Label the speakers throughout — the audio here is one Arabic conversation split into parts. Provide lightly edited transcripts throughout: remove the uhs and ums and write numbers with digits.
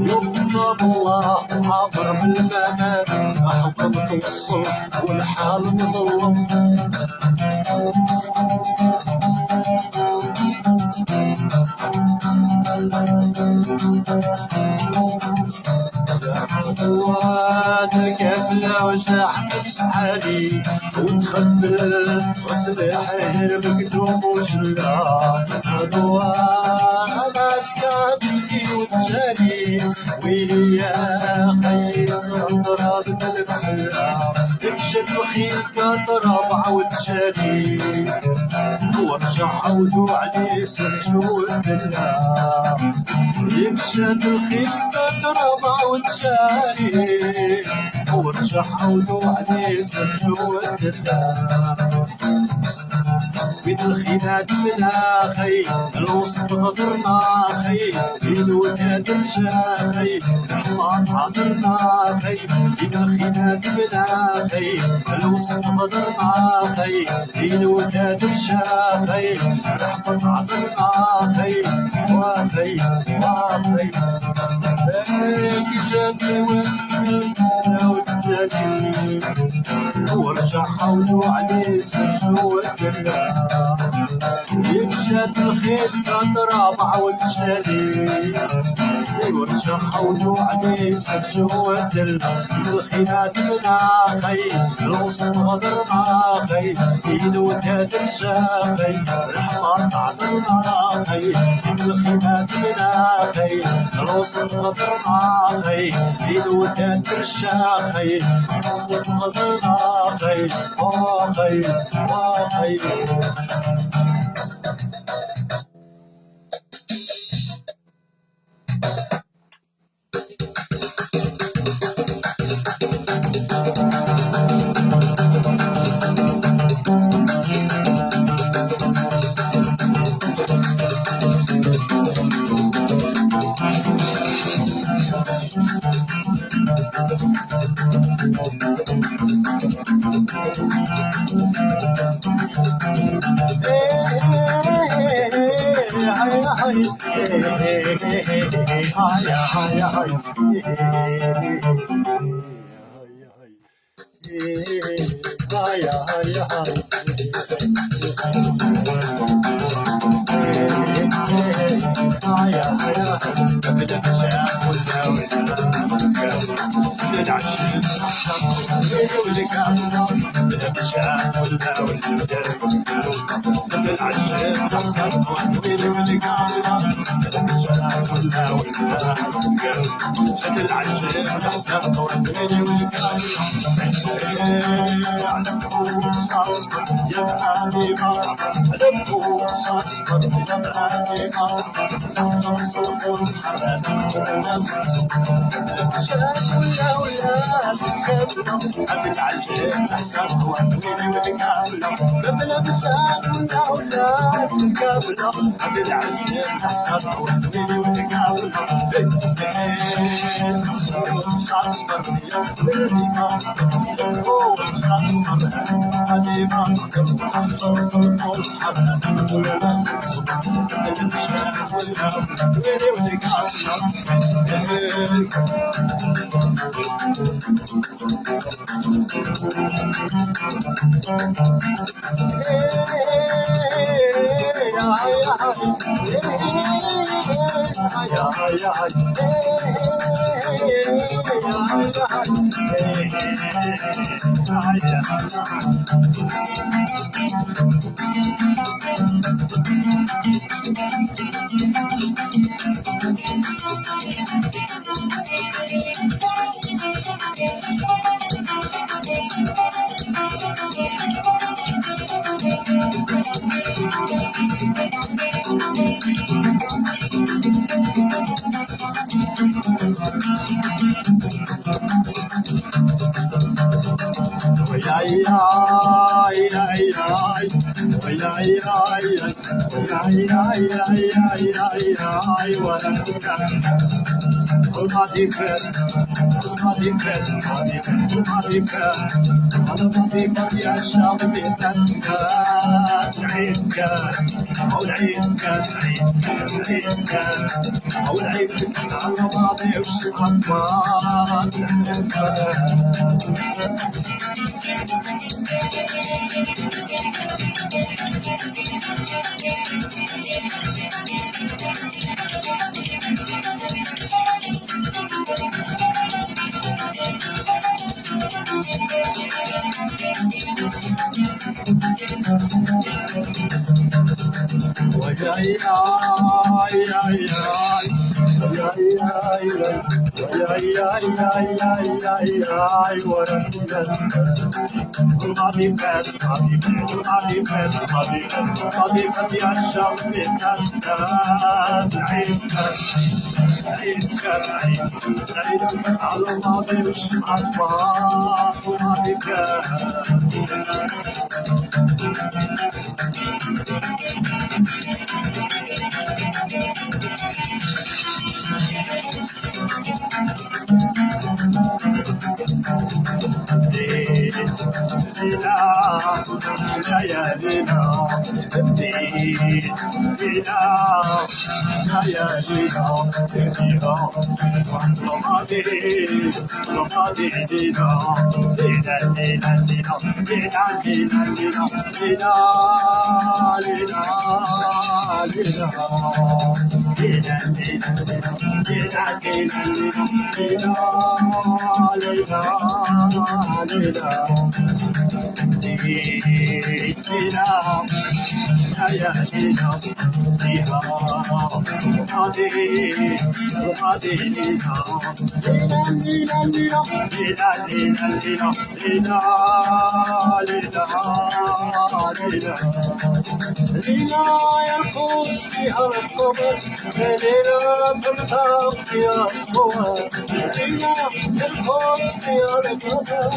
Speaker 1: يطلب الله حاضر بالمنام أحضر توصل والحال مظلم الكفلة وجعت بسحالي وتخبل غسل حير مكتوب وشلا عدوان اسكابي وتجاري ويلي يا خير ضرب المحلى تكشف خيل كتربع وتشاري وارجع عودوا عليه سرحوا الدلا يكشف الخيل كتربع وتشاري وارجع عودوا عليه سرحوا الدلا بيد الخيلات بلا خي الوسط غدرنا خي بيد وداد الجاخي الحمار حاضرنا خي بيد الخيلات بلا خي الوسط غدرنا خي بيد وداد الجاخي الحمار حاضرنا خي واخي واخي هيك جاتي وتجاتي وارجع حولوا عليه سرحوا الدلا يمشات الخيل كترابع وتشالي وارجع حولوا عليه سرحوا الدلا الخيلات بلا خي الوسط غدرنا خي ايد وداد الجاخي الحمار تعذرنا خي الخيلات بلا خي الوسط غدرنا خي ايد وداد الجاخي الوسط غدرنا خي واخي واخي الماضي فات الماضي فات الماضي فات الماضي فات الماضي فات يا الشعب اللي كان العيد كان أو العيد كان العيد كان أو العيد كان على الماضي وش خطوات العيد كان الماضي فات الماضي فات الماضي فات يا الشعب الناس العيد كان العيد كان العيد كان على الماضي وش معطى الماضي كان يرقص فيها القمر ليلة ترتاح فيها الصور ليلة يرقص فيها القمر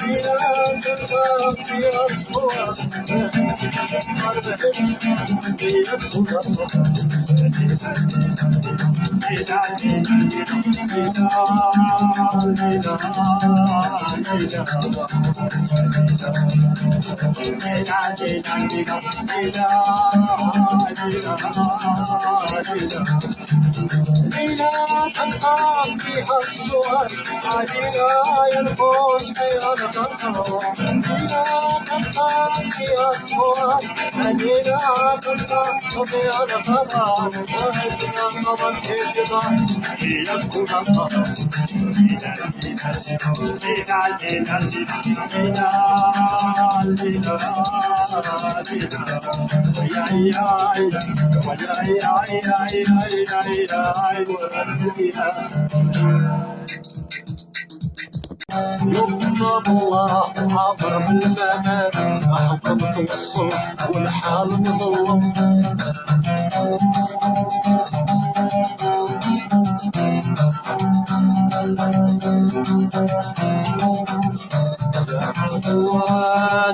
Speaker 1: ليلة ترتاح فيها الصور ليلة تنقام فيها الصور ليلة ينقص فيها القمر ليلة تنقام فيها الصور ليلة تنقام فيها القمر وهدنا القمر في الجبال ليكون القمر يطلب الله حاضر بالبنات أحضر توصل والحال مظلم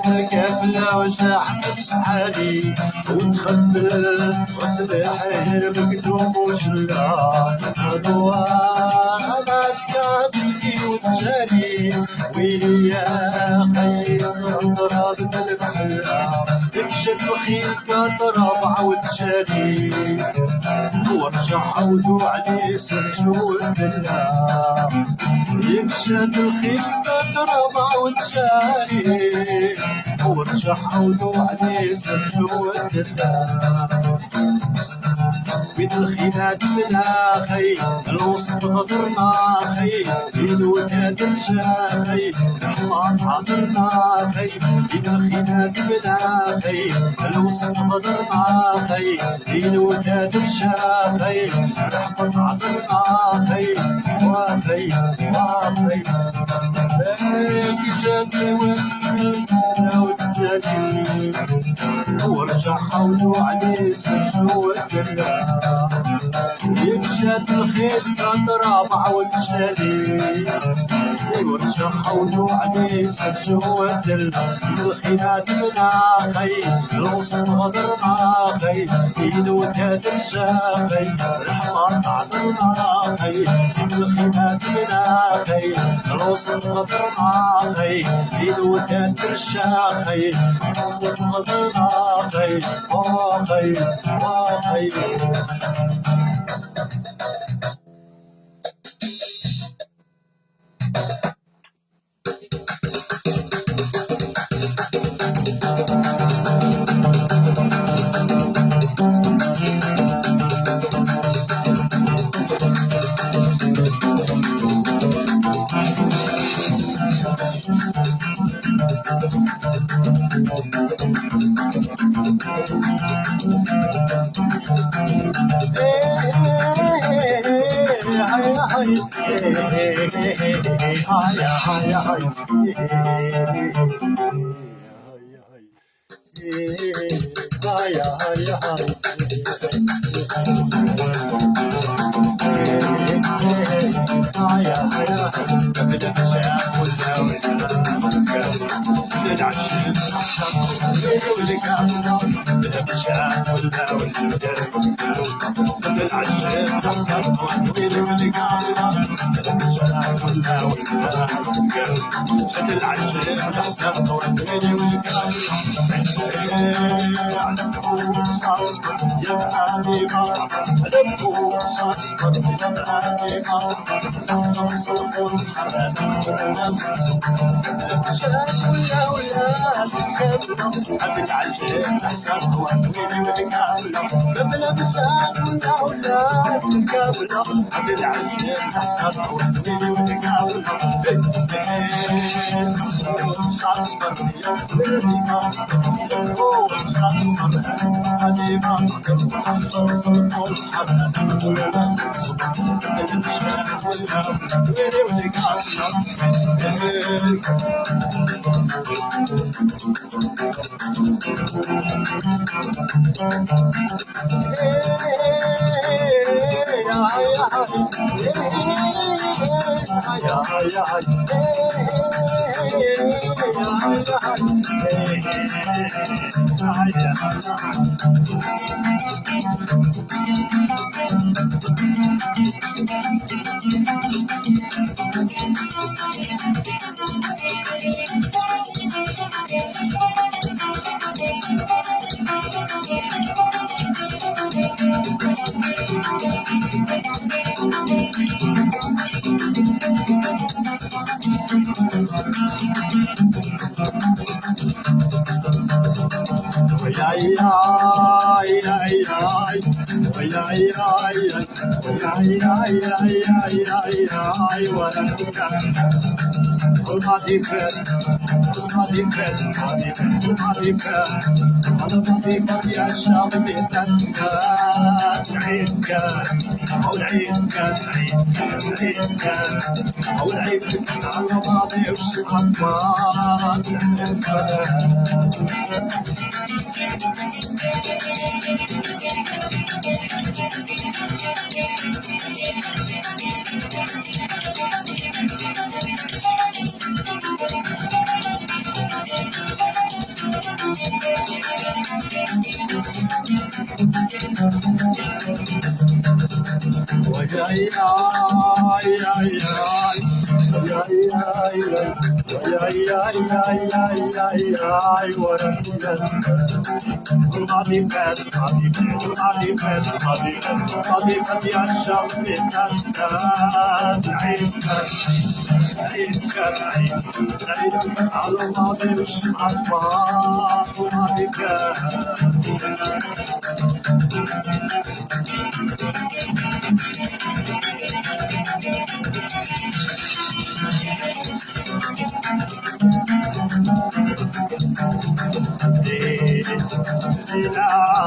Speaker 1: الكفلة وشاحة بسحالي وتخبل وسلاحي مكتوب وشلا مسكاتي وتجاري ويلي يا خي صدرات بالبحر تمشت وخيل كتربع وتشاري ورجع وعدي سرجو الدلا يمشت الخيل كتربع وتشاري ورجع وعدي سرجو الدلا بيت الخيلات بلا خي الوسط غدرنا خي الوداد الجاخي الحمار حاضرنا خي بيت الخيلات بلا خي الوسط غدرنا خي الوداد الجاخي الحمار حاضرنا خي وخي وخي جاتي وتجاتي ورجع حولوا عليه سجوا الدنيا يمشات الخيل كترابع والشديد ورشحوا عليه سجوا الدلة الخينات منا خي الوسط غدرنا خي ايد وتهات الشاخي الحمار تعطرنا خي الخينات منا خي الوسط غدرنا خي ايد وتهات الشاخي الوسط غدرنا خي واخي واخي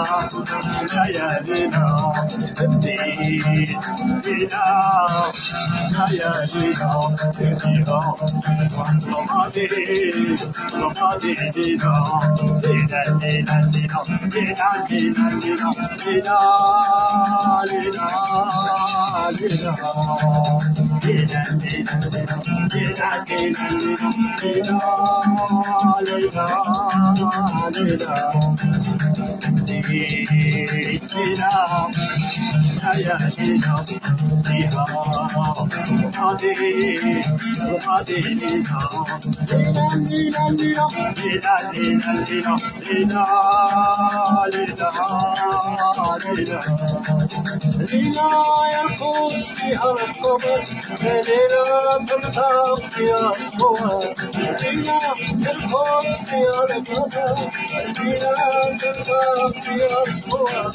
Speaker 1: يا لينا لينا يا لينا لينا رمادي رمادي لينا لينا لينا لينا لينا لينا لينا لينا لينا
Speaker 2: لينا يرقص فيها القمر لينا ترتاح فيها الصور لينا يرقص فيها القمر لينا ترتاح فيها الصور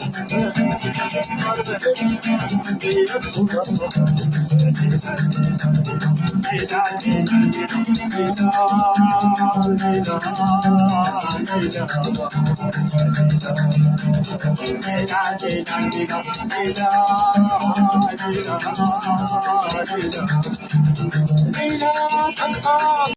Speaker 2: لينا